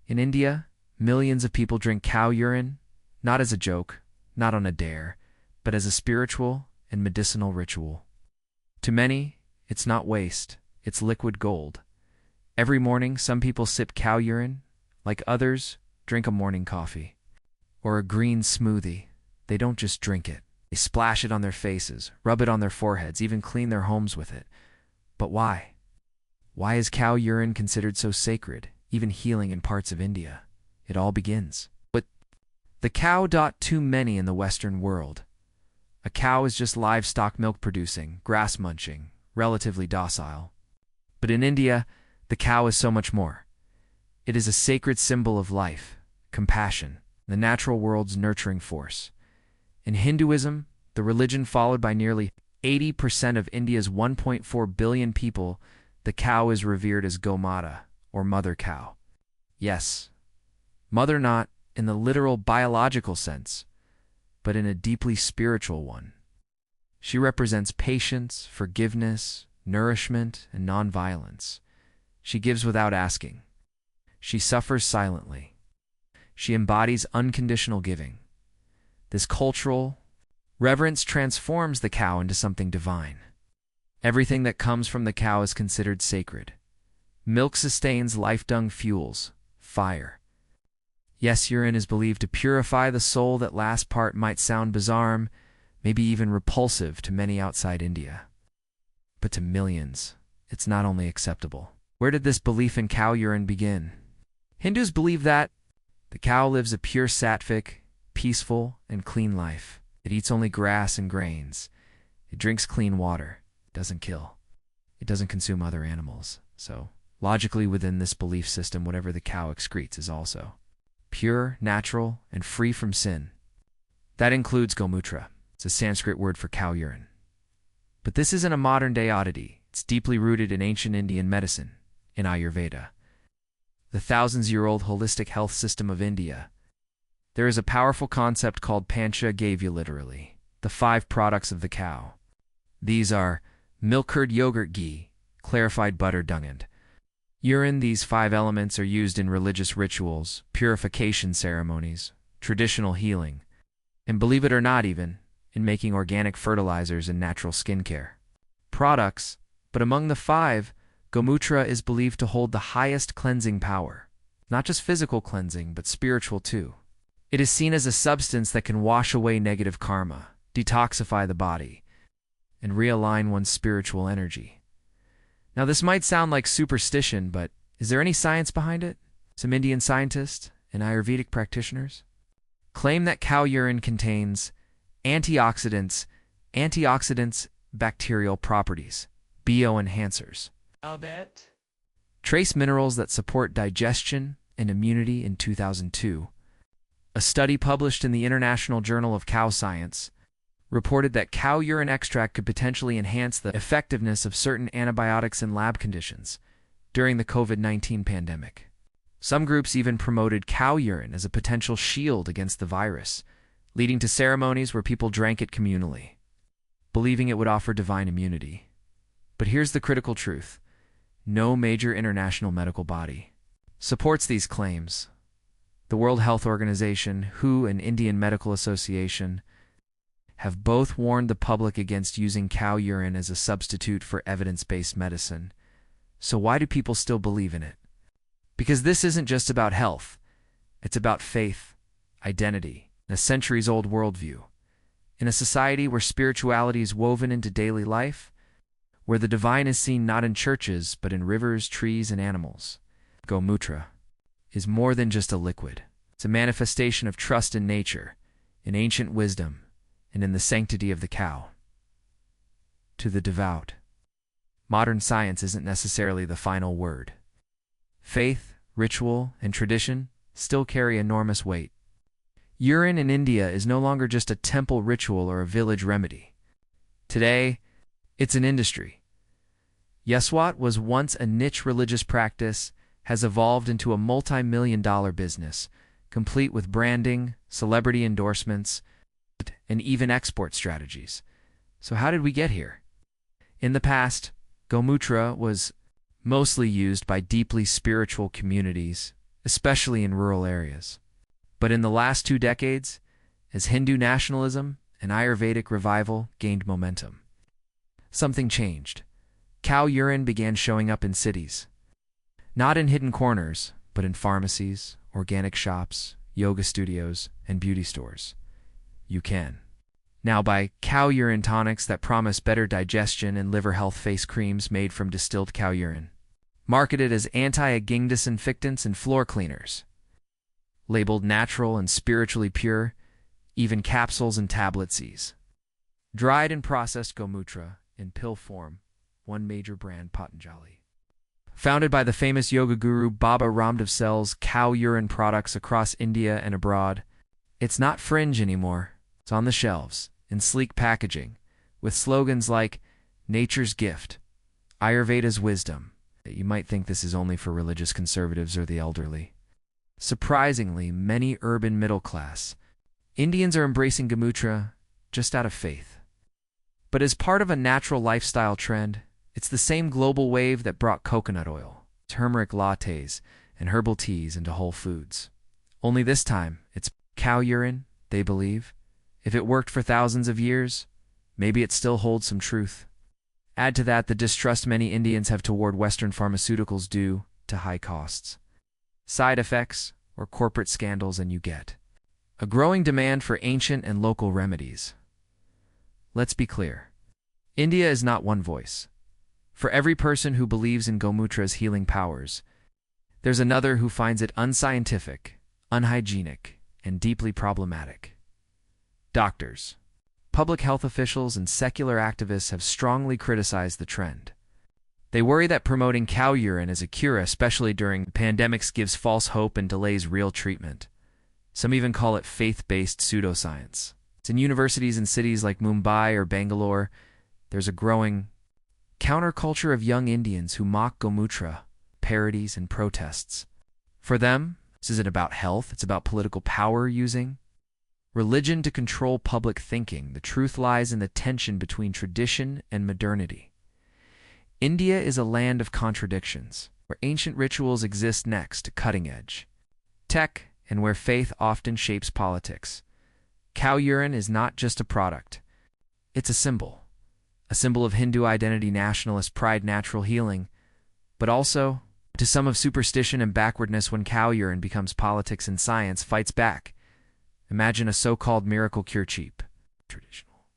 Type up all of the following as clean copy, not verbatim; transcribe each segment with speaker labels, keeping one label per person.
Speaker 1: In India, millions of people drink cow urine, not as a joke, not on a dare, but as a spiritual and medicinal ritual. To many, it's not waste, it's liquid gold. Every morning, some people sip cow urine, like others drink a morning coffee. Or a green smoothie. They don't just drink it. They splash it on their faces, rub it on their foreheads, even clean their homes with it. But why? Why is cow urine considered so sacred, even healing in parts of India? It all begins with the cow. Too many in the Western world. A cow is just livestock milk producing, grass munching, relatively docile. But in India, the cow is so much more. It is a sacred symbol of life, compassion, the natural world's nurturing force. In Hinduism, the religion followed by nearly 80% of India's 1.4 billion people, the cow is revered as Gomutra, or mother cow. Yes, mother not in the literal biological sense, but in a deeply spiritual one. She represents patience, forgiveness, nourishment, and nonviolence. She gives without asking. She suffers silently. She embodies unconditional giving. This cultural reverence transforms the cow into something divine. Everything that comes from the cow is considered sacred. Milk sustains life, dung fuels fire. Yes, urine is believed to purify the soul. That last part might sound bizarre, maybe even repulsive to many outside India. But to millions, it's not only acceptable. Where did this belief in cow urine begin? Hindus believe that the cow lives a pure sattvic, peaceful, and clean life. It eats only grass and grains. It drinks clean water. It doesn't kill. It doesn't consume other animals. So, logically within this belief system, whatever the cow excretes is also pure, natural, and free from sin. That includes Gomutra. It's a Sanskrit word for cow urine. But this isn't a modern-day oddity. It's deeply rooted in ancient Indian medicine, in Ayurveda, the thousands-year-old holistic health system of India. There is a powerful concept called Panchagavya, literally, the 5 products of the cow. These are milk, curd, yogurt, ghee, clarified butter, dung, and urine. These 5 elements are used in religious rituals, purification ceremonies, traditional healing, and believe it or not even, in making organic fertilizers and natural skincare products. But among the 5, Gomutra is believed to hold the highest cleansing power. Not just physical cleansing, but spiritual too. It is seen as a substance that can wash away negative karma, detoxify the body, and realign one's spiritual energy. Now, this might sound like superstition, but is there any science behind it? Some Indian scientists and Ayurvedic practitioners claim that cow urine contains antioxidants, bacterial properties, bioenhancers, trace minerals that support digestion and immunity. In 2002, a study published in the International Journal of Cow Science reported that cow urine extract could potentially enhance the effectiveness of certain antibiotics in lab conditions during the COVID-19 pandemic. Some groups even promoted cow urine as a potential shield against the virus, leading to ceremonies where people drank it communally, believing it would offer divine immunity. But here's the critical truth. No major international medical body supports these claims. The World Health Organization, WHO, and Indian Medical Association have both warned the public against using cow urine as a substitute for evidence-based medicine. So why do people still believe in it? Because this isn't just about health. It's about faith, identity, and a centuries-old worldview. In a society where spirituality is woven into daily life, where the divine is seen not in churches but in rivers, trees, and animals, Gomutra is more than just a liquid. It's a manifestation of trust in nature, in ancient wisdom, and in the sanctity of the cow. To the devout, modern science isn't necessarily the final word. Faith, ritual, and tradition still carry enormous weight. Urine in India is no longer just a temple ritual or a village remedy. Today, it's an industry. Yes, what was once a niche religious practice has evolved into a multi-million-dollar business, complete with branding, celebrity endorsements, and even export strategies. So how did we get here? In the past, Gomutra was mostly used by deeply spiritual communities, especially in rural areas. But in the last 2 decades, as Hindu nationalism and Ayurvedic revival gained momentum, something changed. Cow urine began showing up in cities. Not in hidden corners, but in pharmacies, organic shops, yoga studios, and beauty stores. You can now buy cow urine tonics that promise better digestion and liver health, face creams made from distilled cow urine, marketed as anti-aging disinfectants and floor cleaners, labeled natural and spiritually pure, even capsules and tablets. Dried and processed Gomutra in pill form, one major brand, Panchagavya. Founded by the famous yoga guru Baba Ramdev, sells cow urine products across India and abroad. It's not fringe anymore. It's on the shelves, in sleek packaging, with slogans like "Nature's Gift," "Ayurveda's Wisdom." You might think this is only for religious conservatives or the elderly. Surprisingly, many urban middle-class Indians are embracing Gomutra just out of faith. But as part of a natural lifestyle trend, it's the same global wave that brought coconut oil, turmeric lattes, and herbal teas into Whole Foods. Only this time, it's cow urine, they believe. If it worked for thousands of years, maybe it still holds some truth. Add to that the distrust many Indians have toward Western pharmaceuticals due to high costs, side effects, or corporate scandals, and you get a growing demand for ancient and local remedies. Let's be clear. India is not one voice. For every person who believes in Gomutra's healing powers, there's another who finds it unscientific, unhygienic, and deeply problematic. Doctors, public health officials, and secular activists have strongly criticized the trend. They worry that promoting cow urine as a cure, especially during pandemics, gives false hope and delays real treatment. Some even call it faith-based pseudoscience. It's in universities in cities like Mumbai or Bangalore. There's a growing counterculture of young Indians who mock Gomutra, parodies, and protests. For them, this isn't about health, it's about political power, using religion to control public thinking. The truth lies in the tension between tradition and modernity. India is a land of contradictions, where ancient rituals exist next to cutting-edge tech and where faith often shapes politics. Cow urine is not just a product. It's a symbol of Hindu identity, nationalist pride, natural healing, but also to some of superstition and backwardness. When cow urine becomes politics and science fights back, imagine a so-called miracle cure, cheap, traditional,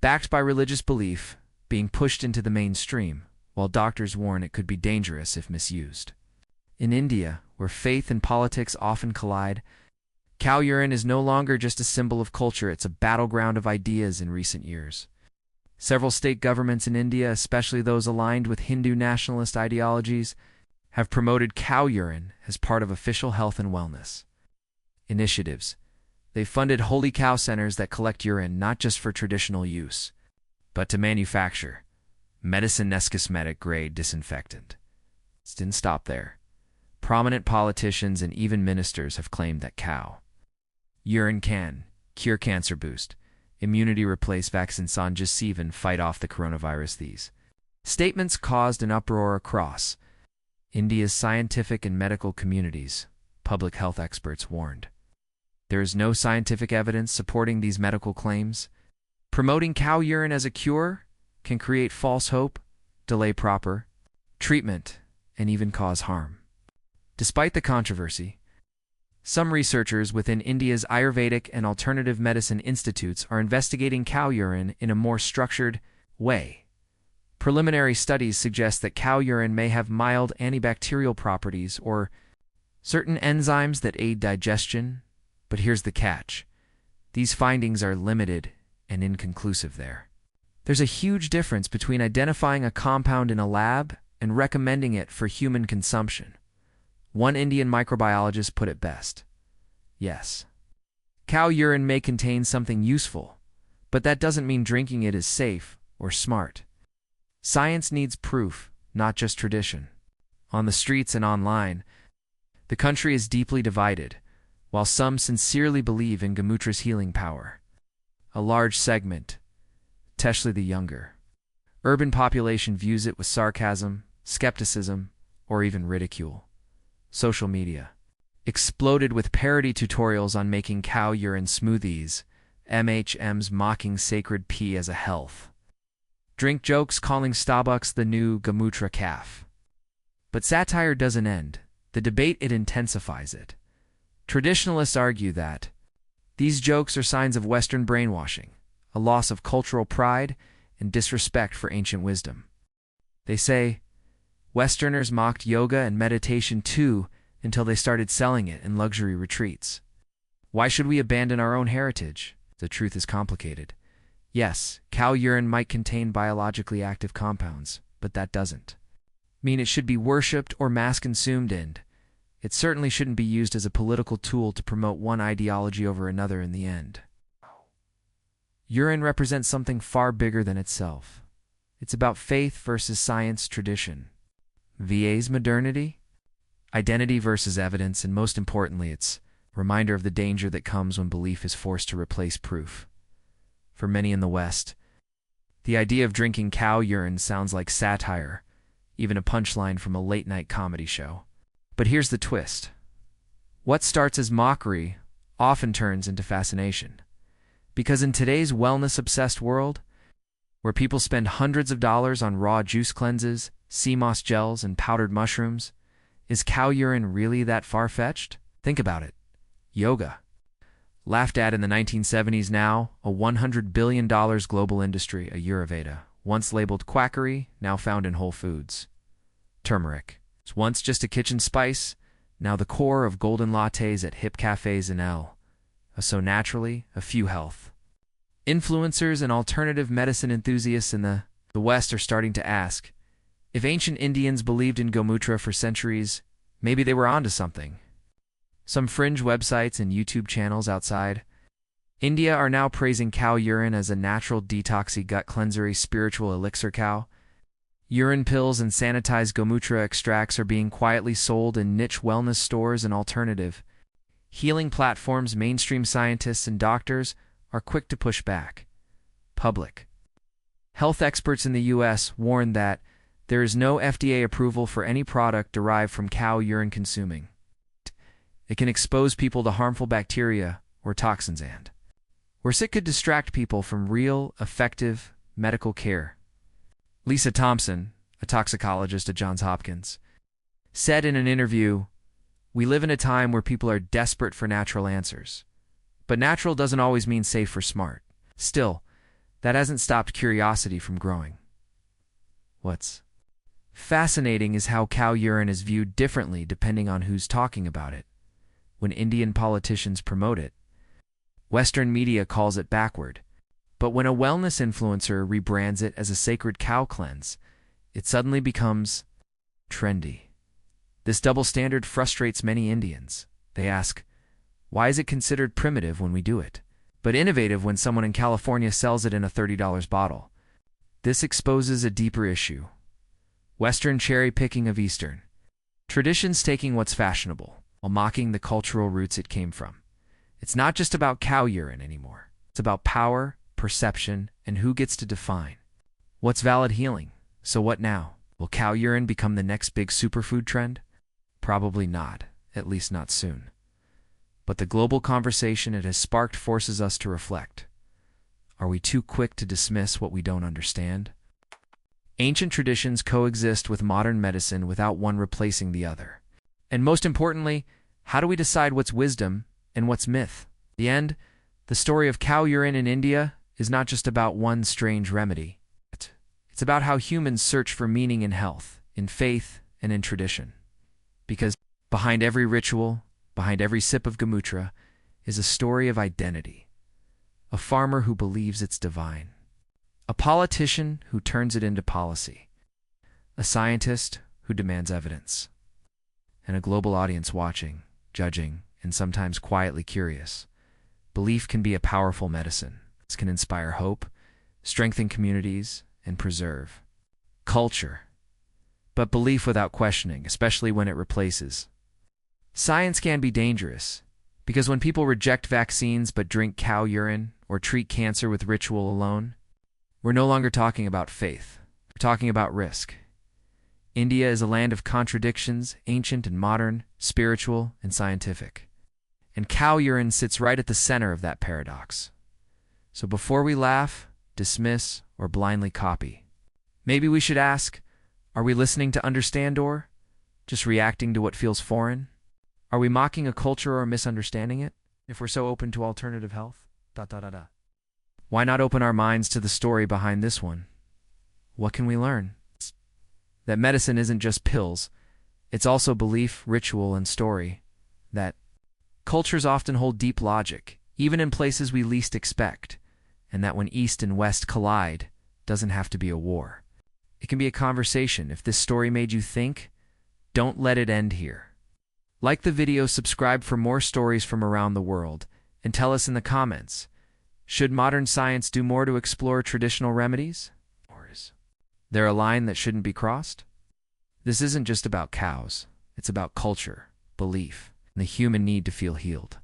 Speaker 1: backed by religious belief, being pushed into the mainstream, while doctors warn it could be dangerous if misused. In India, where faith and politics often collide, cow urine is no longer just a symbol of culture, it's a battleground of ideas. In recent years, several state governments in India, especially those aligned with Hindu nationalist ideologies, have promoted cow urine as part of official health and wellness initiatives. They've funded holy cow centers that collect urine not just for traditional use, but to manufacture medicine-esque cosmetic-grade disinfectant. It didn't stop there. Prominent politicians and even ministers have claimed that cow urine can cure cancer, boost immunity, replace vaccines, and just even fight off the coronavirus. These statements caused an uproar across India's scientific and medical communities. Public health experts warned there is no scientific evidence supporting these medical claims. Promoting cow urine as a cure can create false hope, delay proper treatment, and even cause harm. Despite the controversy, some researchers within India's Ayurvedic and alternative medicine institutes are investigating cow urine in a more structured way. Preliminary studies suggest that cow urine may have mild antibacterial properties or certain enzymes that aid digestion, but here's the catch. These findings are limited and inconclusive there. There's a huge difference between identifying a compound in a lab and recommending it for human consumption. One Indian microbiologist put it best. Yes, cow urine may contain something useful, but that doesn't mean drinking it is safe or smart. Science needs proof, not just tradition. On the streets and online, the country is deeply divided. While some sincerely believe in Gomutra's healing power, a large segment, especially the younger urban population, views it with sarcasm, skepticism, or even ridicule. social media exploded with parody tutorials on making cow urine smoothies, MHMs mocking sacred pee as a health, drink jokes calling Starbucks the new Gomutra calf. But satire doesn't end. The debate, it intensifies it. Traditionalists argue that these jokes are signs of Western brainwashing, a loss of cultural pride, and disrespect for ancient wisdom. They say Westerners mocked yoga and meditation too until they started selling it in luxury retreats. Why should we abandon our own heritage? The truth is complicated. Yes, cow urine might contain biologically active compounds, but that doesn't mean it should be worshipped or mass consumed, and it certainly shouldn't be used as a political tool to promote one ideology over another in the end. Urine represents something far bigger than itself. It's about faith versus science, tradition, VA's modernity, identity versus evidence, and most importantly, it's a reminder of the danger that comes when belief is forced to replace proof. For many in the West, the idea of drinking cow urine sounds like satire, even a punchline from a late-night comedy show. But here's the twist. What starts as mockery often turns into fascination. Because in today's wellness-obsessed world, where people spend hundreds of dollars on raw juice cleanses, sea moss gels, and powdered mushrooms, is cow urine really that far-fetched? Think about it. Yoga. Laughed at in the 1970s, now a $100 billion global industry, Ayurveda, once labeled quackery, now found in Whole Foods. Turmeric. It's once just a kitchen spice, now the core of golden lattes at hip cafes in L. So naturally, a few health influencers and alternative medicine enthusiasts in the West are starting to ask, if ancient Indians believed in Gomutra for centuries, maybe they were onto something. Some fringe websites and YouTube channels outside India are now praising cow urine as a natural detoxy gut cleanser, spiritual elixir cow. Urine pills and sanitized Gomutra extracts are being quietly sold in niche wellness stores and alternative healing platforms. Mainstream scientists and doctors are quick to push back. Public health experts in the U.S. warn that there is no FDA approval for any product derived from cow urine consuming. It can expose people to harmful bacteria or toxins, and worse, it could distract people from real, effective medical care. Lisa Thompson, a toxicologist at Johns Hopkins, said in an interview, "We live in a time where people are desperate for natural answers. But natural doesn't always mean safe or smart. Still, that hasn't stopped curiosity from growing." What's fascinating is how cow urine is viewed differently depending on who's talking about it. When Indian politicians promote it, Western media calls it backward. But when a wellness influencer rebrands it as a sacred cow cleanse, it suddenly becomes trendy. This double standard frustrates many Indians. They ask, why is it considered primitive when we do it, but innovative when someone in California sells it in a $30 bottle? This exposes a deeper issue. Western cherry-picking of Eastern traditions, taking what's fashionable while mocking the cultural roots it came from. It's not just about cow urine anymore. It's about power, perception, and who gets to define what's valid healing. So what now? Will cow urine become the next big superfood trend? Probably not, at least not soon. But the global conversation it has sparked forces us to reflect. Are we too quick to dismiss what we don't understand? Ancient traditions coexist with modern medicine without one replacing the other. And most importantly, how do we decide what's wisdom and what's myth? In the end, the story of cow urine in India is not just about one strange remedy. It's about how humans search for meaning in health, in faith, and in tradition. Because behind every ritual, behind every sip of Gomutra, is a story of identity. A farmer who believes it's divine. A politician who turns it into policy. A scientist who demands evidence. And a global audience watching, judging, and sometimes quietly curious. Belief can be a powerful medicine. It can inspire hope, strengthen communities, and preserve culture. But belief without questioning, especially when it replaces science, can be dangerous. Because when people reject vaccines but drink cow urine or treat cancer with ritual alone, we're no longer talking about faith. We're talking about risk. India is a land of contradictions, ancient and modern, spiritual and scientific. And cow urine sits right at the center of that paradox. So before we laugh, dismiss, or blindly copy, maybe we should ask, are we listening to understand or just reacting to what feels foreign? Are we mocking a culture or misunderstanding it? If we're so open to alternative health, why not open our minds to the story behind this one? What can we learn? That medicine isn't just pills. It's also belief, ritual, and story. That cultures often hold deep logic, even in places we least expect. And that when East and West collide, doesn't have to be a war. It can be a conversation. If this story made you think, don't let it end here. Like the video, subscribe for more stories from around the world, and tell us in the comments, should modern science do more to explore traditional remedies? Or is there a line that shouldn't be crossed? This isn't just about cows. It's about culture, belief, and the human need to feel healed.